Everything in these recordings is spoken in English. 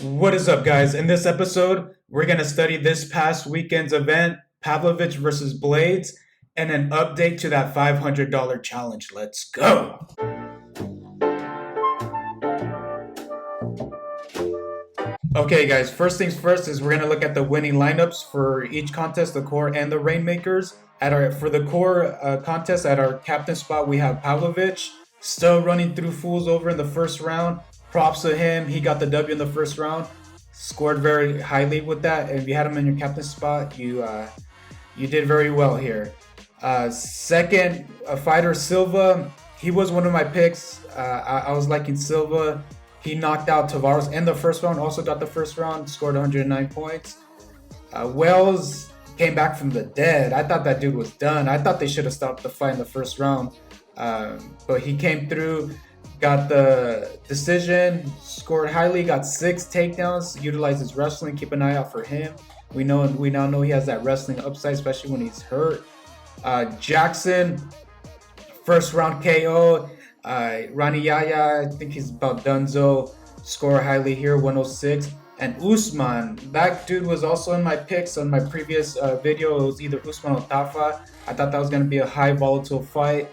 What is up, guys? In this episode, we're going to study this past weekend's event, Pavlovich versus Blades, and an update to that $500 challenge. Let's go! Okay, guys, first things first is we're going to look at the winning lineups for each contest, the core and the Reignmakers. For the core contest, at our captain spot, we have Pavlovich, still running through fools over in the first round. Props to him. He got the W in the first round. Scored very highly with that. If you had him in your captain spot, you did very well here. Second, fighter Silva. He was one of my picks. I was liking Silva. He knocked out Tavares in the first round. Also got the first round. Scored 109 points. Wells came back from the dead. I thought that dude was done. I thought they should have stopped the fight in the first round. But he came through. Got the decision, scored highly, got 6 takedowns, utilized his wrestling. Keep an eye out for him. We now know he has that wrestling upside, especially when he's hurt. Jackson, first round KO. Rani Yaya, I think he's about donezo. Score highly here, 106. And Usman, that dude was also in my picks on my previous video. It was either Usman or Tafa. I thought that was going to be a high volatile fight.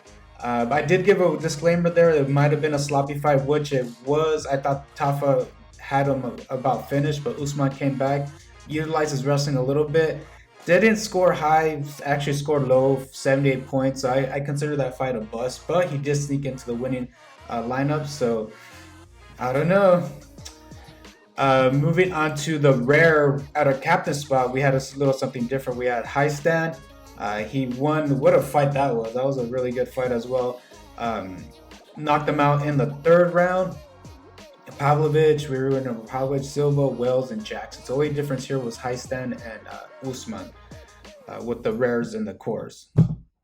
I did give a disclaimer there. It might have been a sloppy fight, which it was. I thought Tafa had him about finished, but Usman came back, utilized his wrestling a little bit. Didn't score high, actually scored low, 78 points. So I consider that fight a bust, but he did sneak into the winning lineup. So I don't know. Moving on to the rare at our captain spot, we had a little something different. We had high stand. He won. What a fight that was. That was a really good fight as well. Knocked him out in the third round. Pavlovich, we were in Pavlovich, Silva, Wells, and Jackson. So the only difference here was high stand and Usman with the rares and the cores.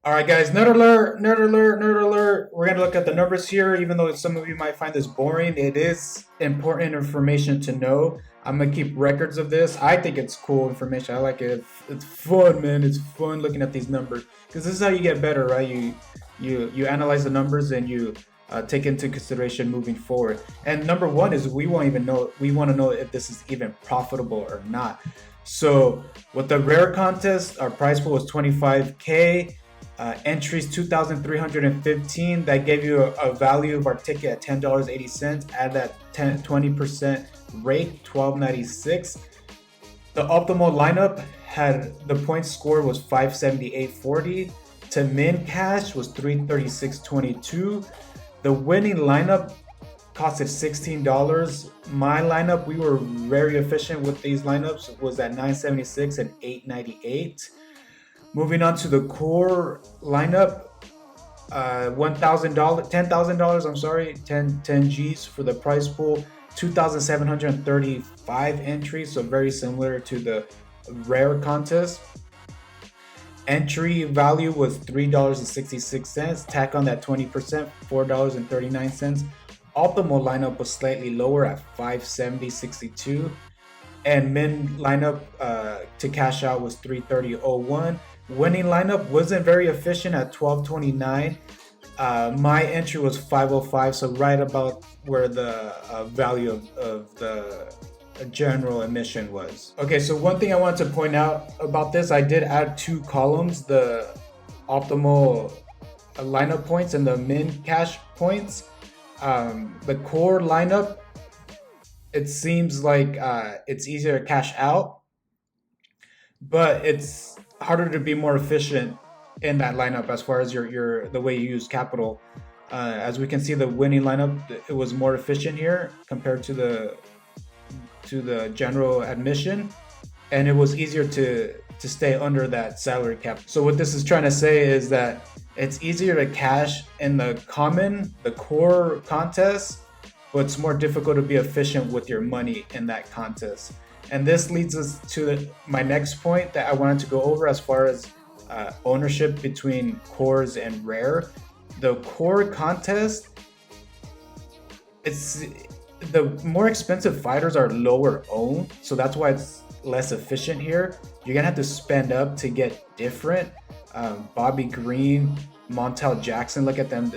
All right, guys, nerd alert, nerd alert, nerd alert. We're going to look at the numbers here. Even though some of you might find this boring, it is important information to know. I'm going to keep records of this. I think it's cool information. I like it. It's fun, man. It's fun looking at these numbers because this is how you get better, right? You analyze the numbers and you take into consideration moving forward. And number one is we want to know if this is even profitable or not. So with the rare contest, our prize pool was 25K. Entries 2,315. That gave you a value of our ticket at $10.80. Add that 20% rate, $12.96. The optimal lineup had the point score was 578.40. To min cash was 336.22. The winning lineup costed $16. My lineup, we were very efficient with these lineups, was at 976 and 898. Moving on to the core lineup, $10,000. I'm sorry, 10 G's for the prize pool. 2,735 entries, so very similar to the rare contest. Entry value was $3.66. Tack on that 20%, $4.39. Optimal lineup was slightly lower at $570.62. And min lineup to cash out was $330.01. Winning lineup wasn't very efficient at $12.29. My entry was $505, so right about where the value of the general admission was. Okay, so one thing I wanted to point out about this, I did add 2 columns, the optimal lineup points and the min cash points. The core lineup, it seems like it's easier to cash out, but it's harder to be more efficient in that lineup as far as the way you use capital. As we can see, the winning lineup, it was more efficient here compared to the general admission, and it was easier to stay under that salary cap. So what this is trying to say is that it's easier to cash in the core contest, but it's more difficult to be efficient with your money in that contest. And this leads us to my next point that I wanted to go over as far as ownership between cores and rare. The core contest, it's the more expensive fighters are lower owned, so that's why it's less efficient here. You're gonna have to spend up to get different. Bobby Green, Montel Jackson, look at them.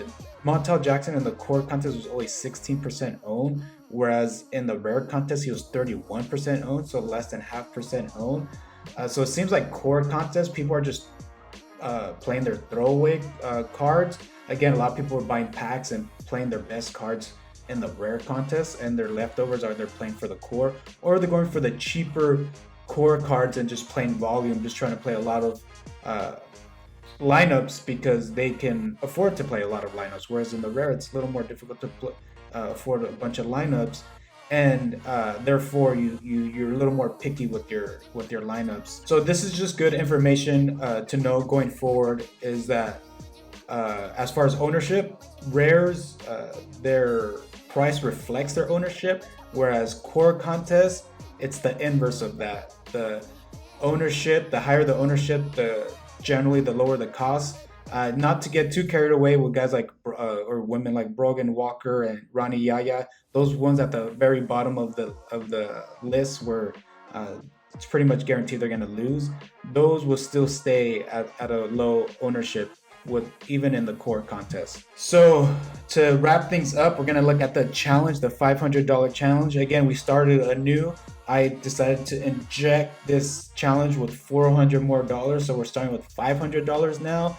Montel Jackson in the core contest was only 16% owned, whereas in the rare contest he was 31% owned, so less than half percent owned. So it seems like core contests, people are just playing their throwaway cards. Again, a lot of people are buying packs and playing their best cards in the rare contest, and their leftovers are they're playing for the core, or they're going for the cheaper core cards and just playing volume, just trying to play a lot of lineups because they can afford to play a lot of lineups. Whereas in the rare, it's a little more difficult to afford a bunch of lineups, and therefore you're a little more picky with your lineups. So this is just good information to know going forward. Is that as far as ownership, rares, their price reflects their ownership, whereas core contests, it's the inverse of that. The ownership, the higher the ownership, generally the lower the cost. Not to get too carried away with guys like or women like Brogan Walker and Ronnie Yaya, those ones at the very bottom of the list where it's pretty much guaranteed they're going to lose. Those will still stay at a low ownership with even in the core contest. So to wrap things up, we're going to look at the challenge, the $500 challenge. Again, we started anew. I decided to inject this challenge with $400 more, so we're starting with $500 now.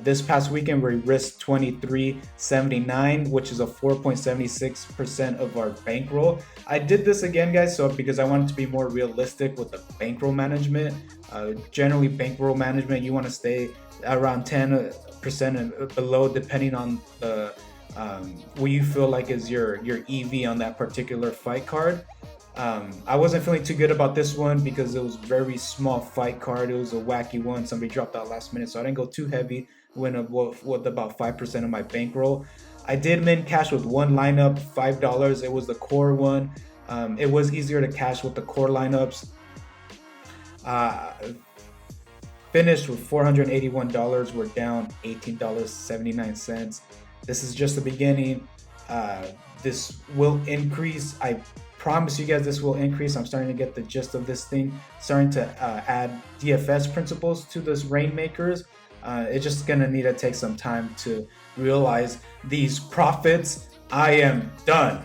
This past weekend we risked $23.79, which is a 4.76% of our bankroll. I did this again, guys, so because I wanted to be more realistic with the bankroll management. Generally, bankroll management, you want to stay around 10% and below, depending on the what you feel like is your EV on that particular fight card. I wasn't feeling too good about this one because it was a very small fight card. It was a wacky one. Somebody dropped out last minute, so I didn't go too heavy. Went with about 5% of my bankroll. I did min cash with one lineup, $5. It was the core one. It was easier to cash with the core lineups. Finished with $481. We're down $18.79. This is just the beginning. This will increase. I promise you guys this will increase. I'm starting to get the gist of this thing. Starting to add DFS principles to this Reignmakers. It's just gonna need to take some time to realize these profits. I am done.